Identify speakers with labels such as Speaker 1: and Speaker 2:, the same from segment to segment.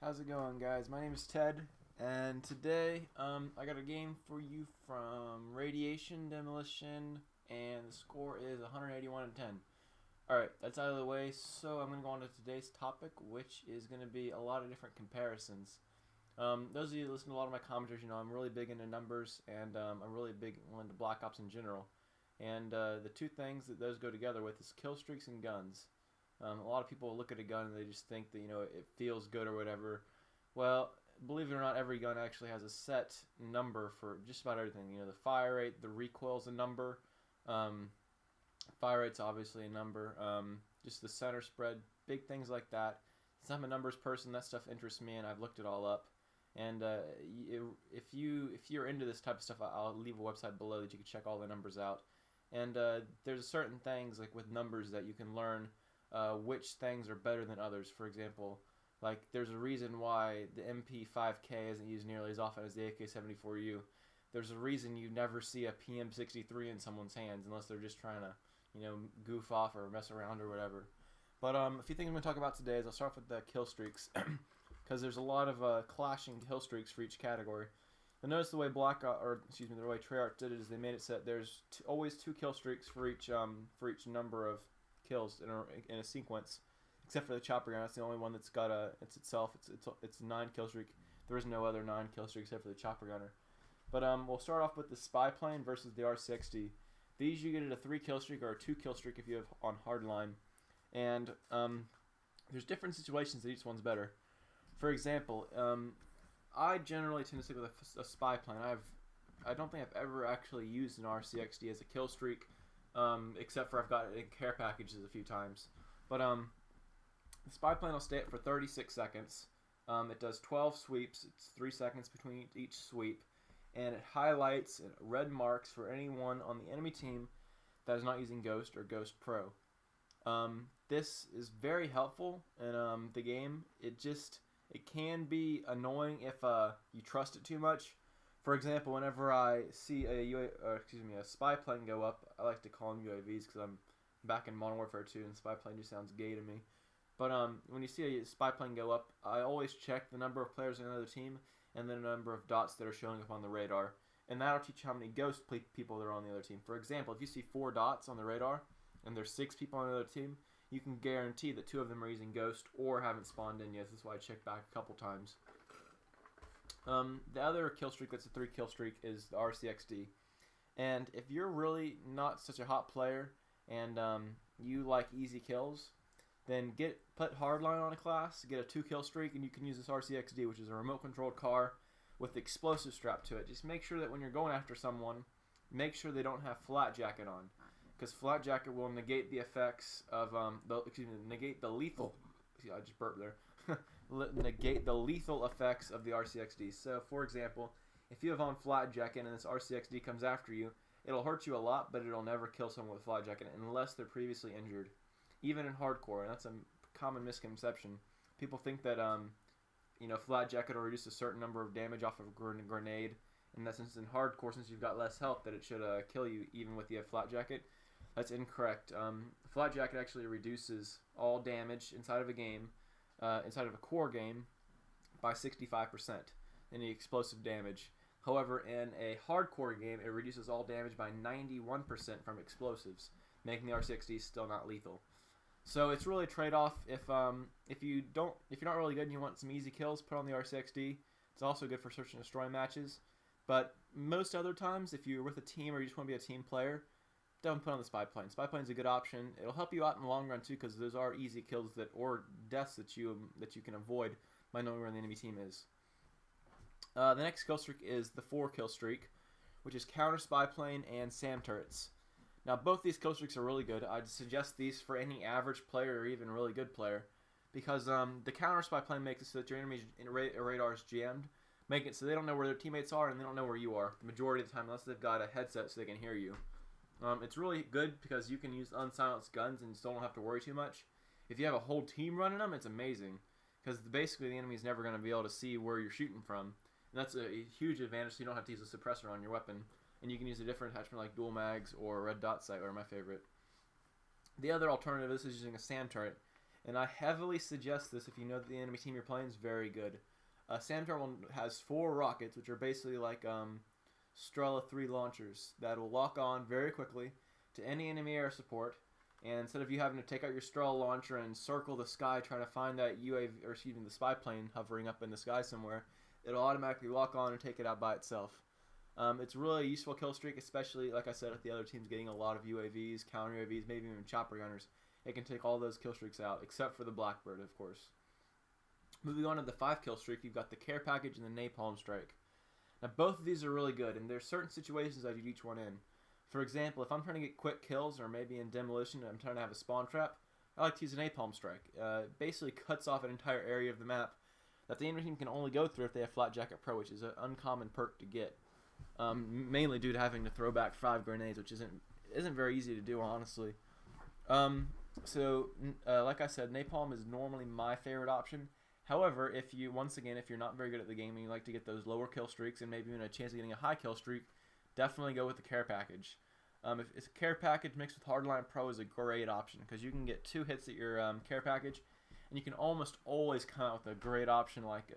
Speaker 1: How's it going, guys? My name is Ted, and today I got a game for you from Radiation, Demolition, and the score is 181 to 10. Alright, that's out of the way, so I'm going to go on to today's topic, which is going to be a lot of different comparisons. Those of you that listen to a lot of my commentaries, you know I'm really big into numbers, and I'm really big into Black Ops in general. And the two things that those go together with is kill streaks and guns. A lot of people look at a gun and they just think that it feels good or whatever. Well, believe it or not, every gun actually has a set number for just about everything. The fire rate, the recoil's a number. Um, Fire rate's obviously a number. Just the center spread, big things like that. Since I'm a numbers person, that stuff interests me, and I've looked it all up. And if you're into this type of stuff, I'll leave a website below that you can check all the numbers out. And there's certain things like with numbers that you can learn which things are better than others. For example, like there's a reason why the MP5K isn't used nearly as often as the AK-74U. There's a reason you never see a PM63 in someone's hands unless they're just trying to, goof off or mess around or whatever. But a few things I'm going to talk about today is I'll start with the kill streaks because there's a lot of clashing kill streaks for each category. You'll notice the way the way Treyarch did it is they made it so that there's always two kill streaks for each number of kills in a sequence, except for the chopper gun. That's the only one that's got it's 9 kill streak. There is no other 9 kill streak except for the chopper gunner. But we'll start off with the spy plane versus the R60. These you get at a 3 kill streak or a 2 kill streak if you have on hardline, and there's different situations that each one's better. For example, I generally tend to stick with a spy plane. I don't think I've ever actually used an RCXD as a kill streak, except for I've got it in care packages a few times. But the spy plane will stay at for 36 seconds. It does 12 sweeps. It's 3 seconds between each sweep, and it highlights red marks for anyone on the enemy team that is not using Ghost or Ghost Pro. This is very helpful in the game. It can be annoying if you trust it too much. For example, whenever I see a spy plane go up, I like to call them UAVs because I'm back in Modern Warfare 2 and spy plane just sounds gay to me. But when you see a spy plane go up, I always check the number of players in another team and then the number of dots that are showing up on the radar. And that'll teach you how many ghost people there are on the other team. For example, if you see 4 dots on the radar and there's 6 people on the other team, you can guarantee that 2 of them are using Ghost or haven't spawned in yet. That's why I checked back a couple times. The other kill streak that's a 3 kill streak is the RCXD. And if you're really not such a hot player and you like easy kills, then put hardline on a class, get a 2 kill streak, and you can use this RCXD, which is a remote controlled car with explosive strapped to it. Just make sure that when you're going after someone, make sure they don't have flat jacket on, because flat jacket will negate the effects of negate the lethal. See, I just burped there. Negate the lethal effects of the RCXD. So, for example, if you have on flat jacket and this RCXD comes after you, it'll hurt you a lot, but it'll never kill someone with flat jacket unless they're previously injured, even in hardcore. And that's a common misconception. People think that flat jacket will reduce a certain number of damage off of a grenade, and that since in hardcore, since you've got less health, that it should kill you even with the flat jacket. That's incorrect. Flat jacket actually reduces all damage inside of a game, inside of a core game, by 65% in the explosive damage. However, in a hardcore game, it reduces all damage by 91% from explosives, making the RCXD still not lethal. So it's really a trade-off. If you're not really good and you want some easy kills, put on the RCXD. It's also good for search and destroy matches. But most other times, if you're with a team or you just want to be a team player, don't put on the spy plane. Spy plane's a good option. It'll help you out in the long run too, because those are easy kills or deaths that you can avoid by knowing where the enemy team is. The next kill streak is the 4 kill streak, which is counter spy plane and SAM turrets. Now both these kill streaks are really good. I'd suggest these for any average player or even really good player, because the counter spy plane makes it so that your enemy's radar is jammed, making it so they don't know where their teammates are and they don't know where you are the majority of the time, unless they've got a headset so they can hear you. It's really good because you can use unsilenced guns and still don't have to worry too much. If you have a whole team running them, it's amazing, because basically the enemy's never going to be able to see where you're shooting from. And that's a huge advantage, so you don't have to use a suppressor on your weapon. And you can use a different attachment like dual mags or red dot sight, are my favorite. The other alternative is using a SAM turret. and I heavily suggest this if you know that the enemy team you're playing is very good. Sam Turtle has 4 rockets, which are basically like Strela 3 launchers that will lock on very quickly to any enemy air support. And instead of you having to take out your Strela launcher and circle the sky trying to find that UAV, or excuse me, the spy plane hovering up in the sky somewhere, it'll automatically lock on and take it out by itself. It's really a useful kill streak, especially, like I said, if the other team's getting a lot of UAVs, counter UAVs, maybe even chopper gunners. It can take all those kill streaks out, except for the Blackbird, of course. Moving on to the 5 kill streak, you've got the care package and the napalm strike. Now, both of these are really good, and there's certain situations I'd use each one in. For example, if I'm trying to get quick kills, or maybe in Demolition and I'm trying to have a spawn trap, I like to use a napalm strike. It basically cuts off an entire area of the map that the enemy team can only go through if they have Flat Jacket Pro, which is an uncommon perk to get. Mainly due to having to throw back 5 grenades, which isn't very easy to do, honestly. Like I said, napalm is normally my favorite option. However, if you're not very good at the game and you like to get those lower kill streaks and maybe even a chance of getting a high kill streak, definitely go with the care package. If it's a care package mixed with Hardline Pro is a great option because you can get 2 hits at your care package, and you can almost always come out with a great option like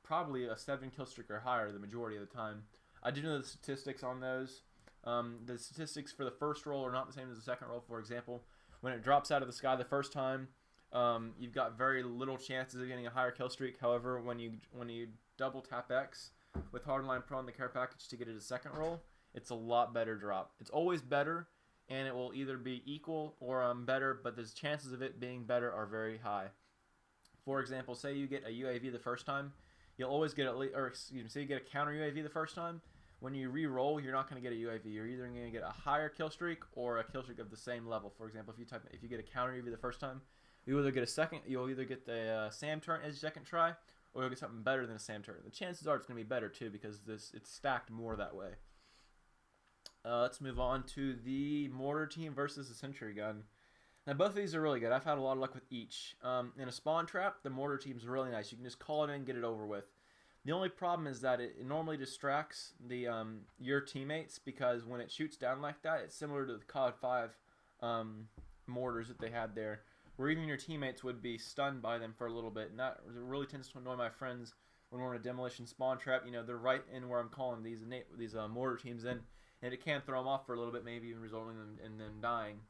Speaker 1: probably a 7 kill streak or higher the majority of the time. I do know the statistics on those. The statistics for the first roll are not the same as the second roll. For example, when it drops out of the sky the first time, you've got very little chances of getting a higher kill streak. However, when you double tap X with Hardline Pro in the care package to get it a second roll, it's a lot better drop. It's always better, and it will either be equal or better, but the chances of it being better are very high. For example, say you get a UAV the first time, you'll always get say you get a counter UAV the first time. When you re-roll, you're not going to get a UAV. You're either going to get a higher kill streak or a kill streak of the same level. For example, if you get a counter UAV the first time, you'll either get the SAM turret as your second try, or you'll get something better than a SAM turret. The chances are it's going to be better too because it's stacked more that way. Let's move on to the mortar team versus the sentry gun. Now both of these are really good. I've had a lot of luck with each. In a spawn trap, the mortar team is really nice. You can just call it in and get it over with. The only problem is that it normally distracts your teammates because when it shoots down like that, it's similar to the COD 5 mortars that they had there, where even your teammates would be stunned by them for a little bit. And that really tends to annoy my friends when we're in a demolition spawn trap. You know, they're right in where I'm calling these mortar teams in, and it can throw them off for a little bit, maybe even resulting in them dying.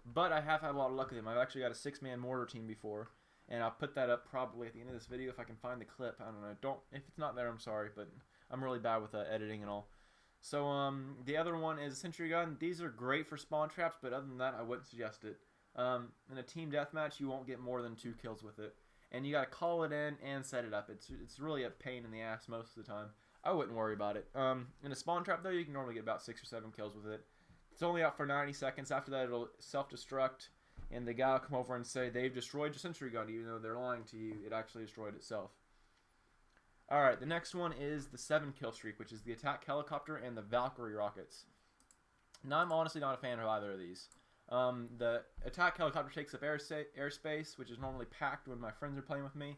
Speaker 1: But I have had a lot of luck with them. I've actually got a 6-man mortar team before, and I'll put that up probably at the end of this video if I can find the clip. I don't know. If it's not there, I'm sorry, but I'm really bad with editing and all. So the other one is Sentry Gun. These are great for spawn traps, but other than that, I wouldn't suggest it. In a team deathmatch, you won't get more than 2 kills with it, and you got to call it in and set it up. It's really a pain in the ass most of the time. I wouldn't worry about it. In a spawn trap, though, you can normally get about 6 or 7 kills with it. It's only out for 90 seconds. After that, it'll self-destruct, and the guy will come over and say they've destroyed your sentry gun, even though they're lying to you. It actually destroyed itself. Alright, the next one is the 7 kill streak, which is the attack helicopter and the Valkyrie rockets. Now, I'm honestly not a fan of either of these. The attack helicopter takes up airspace, which is normally packed when my friends are playing with me.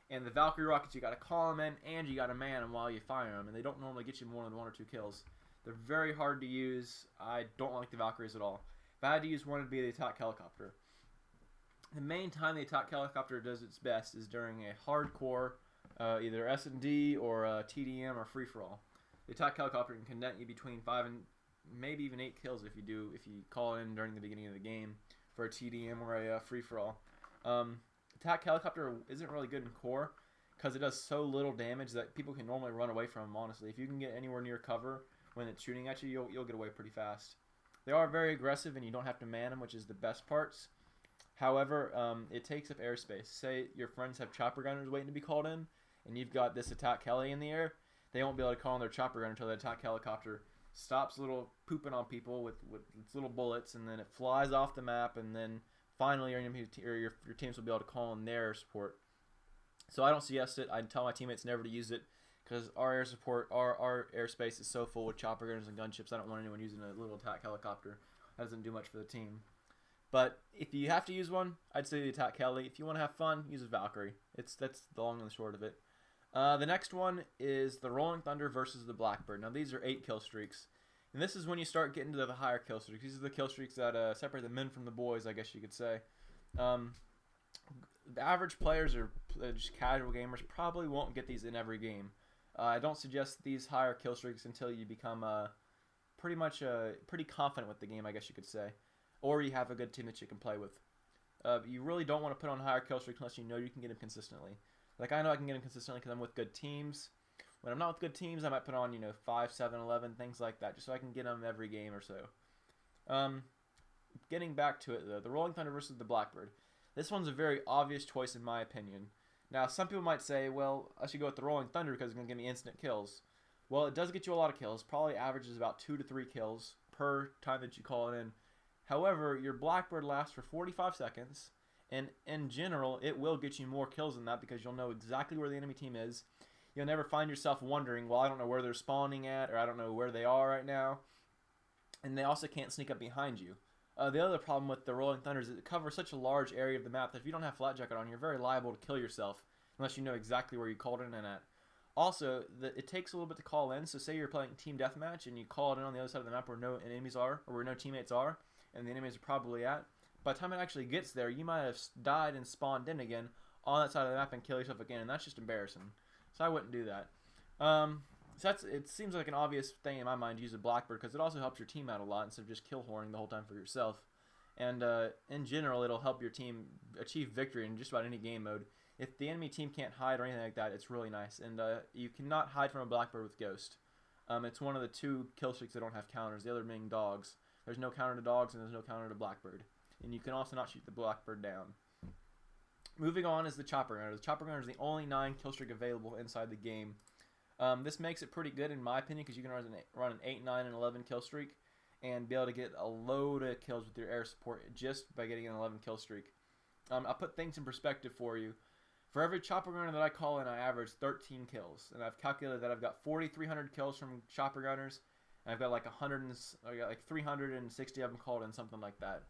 Speaker 1: And the Valkyrie rockets, you got to call them in, and you got to man them while you fire them, and they don't normally get you more than 1 or 2 kills. They're very hard to use. I don't like the Valkyries at all. If I had to use one, it'd be the attack helicopter. The main time the attack helicopter does its best is during a hardcore, either S&D or TDM or free-for-all. The attack helicopter can net you between 5 and maybe even 8 kills if you call in during the beginning of the game for a TDM or a free-for-all. Attack helicopter isn't really good in core because it does so little damage that people can normally run away from them, honestly. If you can get anywhere near cover when it's shooting at you, you'll get away pretty fast. They are very aggressive and you don't have to man them, which is the best parts. However, it takes up airspace. Say your friends have chopper gunners waiting to be called in, and you've got this attack heli in the air. They won't be able to call in their chopper gunner until the attack helicopter stops little pooping on people with its little bullets, and then it flies off the map, and then finally your teams will be able to call in their support. So I don't suggest it. I tell my teammates never to use it because our air support, our airspace is so full with chopper gunners and gunships. I don't want anyone using a little attack helicopter. That doesn't do much for the team. But if you have to use one, I'd say the attack heli. If you want to have fun, use a Valkyrie. That's the long and the short of it. The next one is the Rolling Thunder versus the Blackbird. Now these are 8 kill streaks. And this is when you start getting to the higher kill streaks. These are the kill streaks that separate the men from the boys, I guess you could say. the average players or just casual gamers probably won't get these in every game. I don't suggest these higher kill streaks until you become pretty confident with the game, I guess you could say, or you have a good team that you can play with. You really don't want to put on higher kill streaks unless you know you can get them consistently. Like, I know I can get them consistently because I'm with good teams. When I'm not with good teams, I might put on 5, 7, 11, things like that, just so I can get them every game or so. Getting back to it though, the Rolling Thunder versus the Blackbird. This one's a very obvious choice in my opinion. Now, some people might say, well, I should go with the Rolling Thunder because it's going to give me instant kills. Well, it does get you a lot of kills. Probably averages about 2 to 3 kills per time that you call it in. However, your Blackbird lasts for 45 seconds, and in general, it will get you more kills than that because you'll know exactly where the enemy team is. You'll never find yourself wondering, well, I don't know where they're spawning at, or I don't know where they are right now. And they also can't sneak up behind you. The other problem with the Rolling Thunder is it covers such a large area of the map that if you don't have Flat Jacket on, you're very liable to kill yourself unless you know exactly where you called it in at. Also, it takes a little bit to call in, so say you're playing Team Deathmatch and you call it in on the other side of the map where no enemies are, or where no teammates are, and the enemies are probably at. By the time it actually gets there, you might have died and spawned in again on that side of the map and kill yourself again, and that's just embarrassing. So I wouldn't do that. It seems like an obvious thing in my mind to use a Blackbird because it also helps your team out a lot instead of just kill whoring the whole time for yourself. And in general, it'll help your team achieve victory in just about any game mode. If the enemy team can't hide or anything like that, it's really nice. And you cannot hide from a Blackbird with Ghost. It's one of the 2 kill streaks that don't have counters, the other being dogs. There's no counter to dogs and there's no counter to Blackbird. And you can also not shoot the Blackbird down. Moving on is the Chopper Gunner. The Chopper Gunner is the only 9 kill streak available inside the game. This makes it pretty good in my opinion because you can run an 8, 9, and 11 kill streak and be able to get a load of kills with your air support just by getting an 11 kill streak. I'll put things in perspective for you. For every Chopper Gunner that I call in, I average 13 kills, and I've calculated that I've got 4,300 kills from Chopper Gunners, and I've got like 360 of them called in, something like that.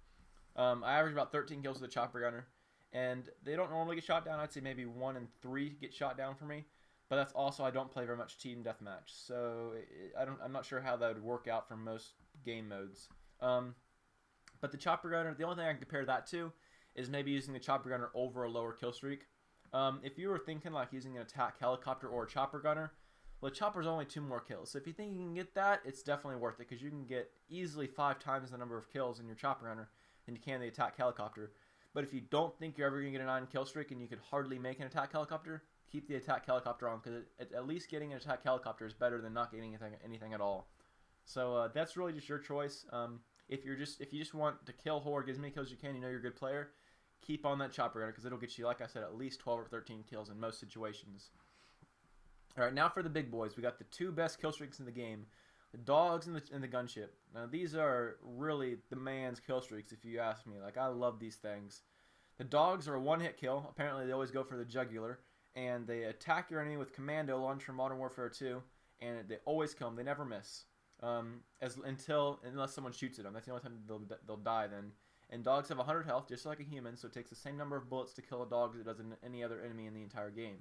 Speaker 1: I average about 13 kills with a Chopper Gunner, and they don't normally get shot down. I'd say maybe 1 in 3 get shot down for me. But that's also, I don't play very much Team Deathmatch, so I'm not sure how that would work out for most game modes. But the Chopper Gunner, the only thing I can compare that to is maybe using the Chopper Gunner over a lower kill streak. If you were thinking like using an attack helicopter or a Chopper Gunner, well, the Chopper's only 2 more kills. So if you think you can get that, it's definitely worth it because you can get easily 5 times the number of kills in your Chopper Gunner than you can the attack helicopter. But if you don't think you're ever going to get a 9 kill streak and you could hardly make an attack helicopter, keep the attack helicopter on because at least getting an attack helicopter is better than not getting anything at all. So that's really just your choice. If you just want to kill whore, get as many kills as you can, you know you're a good player, keep on that Chopper Gunner because it'll get you, like I said, at least 12 or 13 kills in most situations. All right, now for the big boys, we got the 2 best kill streaks in the game, the dogs and the gunship. Now these are really the man's kill streaks, if you ask me. Like, I love these things. The dogs are a 1-hit kill. Apparently, they always go for the jugular. And they attack your enemy with Commando launch from Modern Warfare 2, and they always kill them. They never miss, unless someone shoots at them. That's the only time they'll die then. And dogs have 100 health, just like a human, so it takes the same number of bullets to kill a dog as it does any other enemy in the entire game.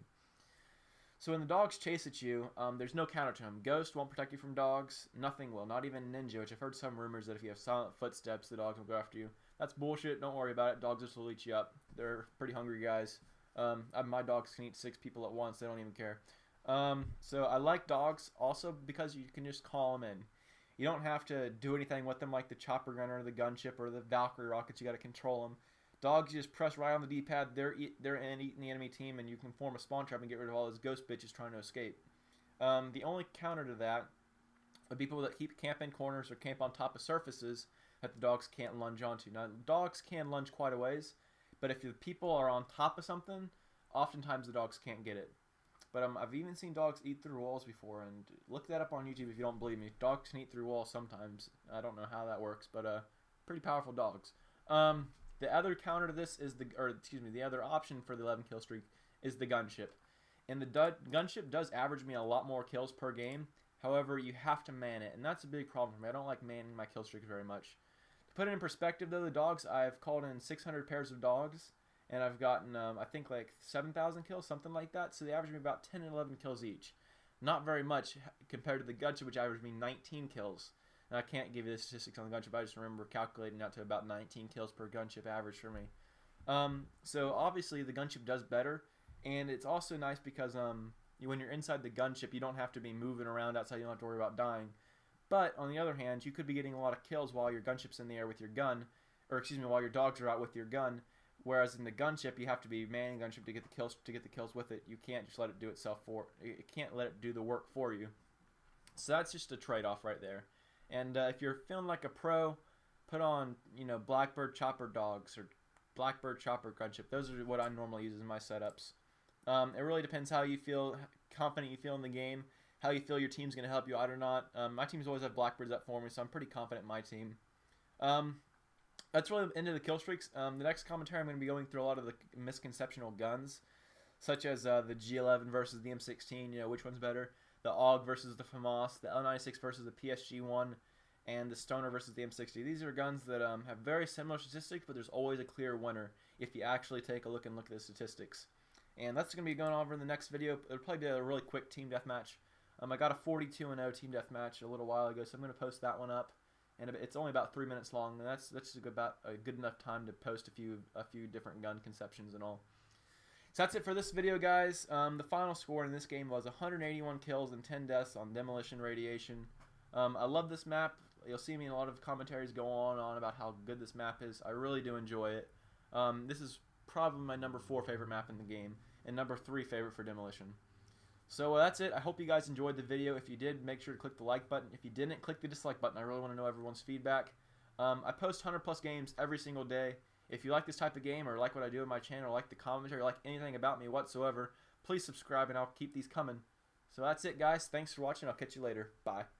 Speaker 1: So when the dogs chase at you, there's no counter to them. Ghost won't protect you from dogs. Nothing will. Not even Ninja, which I've heard some rumors that if you have silent footsteps, the dogs will go after you. That's bullshit. Don't worry about it. Dogs just will eat you up. They're pretty hungry guys. My dogs can eat 6 people at once. They don't even care. So I like dogs also because you can just call them in. You don't have to do anything with them like the Chopper Gunner or the Gunship or the Valkyrie rockets. You got to control them. Dogs, you just press right on the D-pad. They're eating the enemy team, and you can form a spawn trap and get rid of all those ghost bitches trying to escape. The only counter to that would be people that keep camping corners or camp on top of surfaces that the dogs can't lunge onto. Now, dogs can lunge quite a ways, but if the people are on top of something, oftentimes the dogs can't get it. But I've even seen dogs eat through walls before, and look that up on YouTube if you don't believe me. Dogs can eat through walls sometimes. I don't know how that works, but pretty powerful dogs. The other counter to this is the other option for the 11 kill streak is the Gunship. And the Gunship does average me a lot more kills per game. However, you have to man it, and that's a big problem for me. I don't like manning my kill streaks very much. To put it in perspective, though, the dogs, I've called in 600 pairs of dogs, and I've gotten, I think, like 7,000 kills, something like that. So they average me about 10 and 11 kills each. Not very much compared to the Gunship, which averaged me 19 kills. And I can't give you the statistics on the Gunship. I just remember calculating out to about 19 kills per Gunship average for me. So obviously the gunship does better, and it's also nice because when you're inside the gunship, you don't have to be moving around outside. You don't have to worry about dying. But on the other hand, you could be getting a lot of kills while your gunship's in the air with your gun, or excuse me, while your dogs are out with your gun. Whereas in the gunship, you have to be manning gunship to get the kills with it. You can't just let it do itself for. It can't let it do the work for you. So that's just a trade-off right there. And if you're feeling like a pro, put on Blackbird Chopper dogs or Blackbird Chopper gunship. Those are what I normally use in my setups. It really depends how you feel, confident you feel in the game, how you feel your team's going to help you out or not. My teams always have Blackbirds up for me, so I'm pretty confident in my team. That's really the end of the kill streaks. The next commentary, I'm going to be going through a lot of the misconceptional guns, such as the G11 versus the M16. Which one's better? The AUG versus the FAMAS, the L96 versus the PSG1, and the Stoner versus the M60. These are guns that have very similar statistics, but there's always a clear winner if you actually take a look at the statistics. And that's going to be going over in the next video. It'll probably be a really quick team deathmatch. I got a 42-0 team deathmatch a little while ago, so I'm going to post that one up. And it's only about 3 minutes long, and that's about a good enough time to post a few different gun conceptions and all. So that's it for this video, guys. The final score in this game was 181 kills and 10 deaths on Demolition Radiation. I love this map. You'll see me in a lot of commentaries go on about how good this map is. I really do enjoy it. This is probably my number 4 favorite map in the game, and number 3 favorite for Demolition. So that's it. I hope you guys enjoyed the video. If you did, make sure to click the like button. If you didn't, click the dislike button. I really want to know everyone's feedback. I post 100+ games every single day. If you like this type of game or like what I do on my channel, or like the commentary, or like anything about me whatsoever, please subscribe and I'll keep these coming. So that's it, guys. Thanks for watching. I'll catch you later. Bye.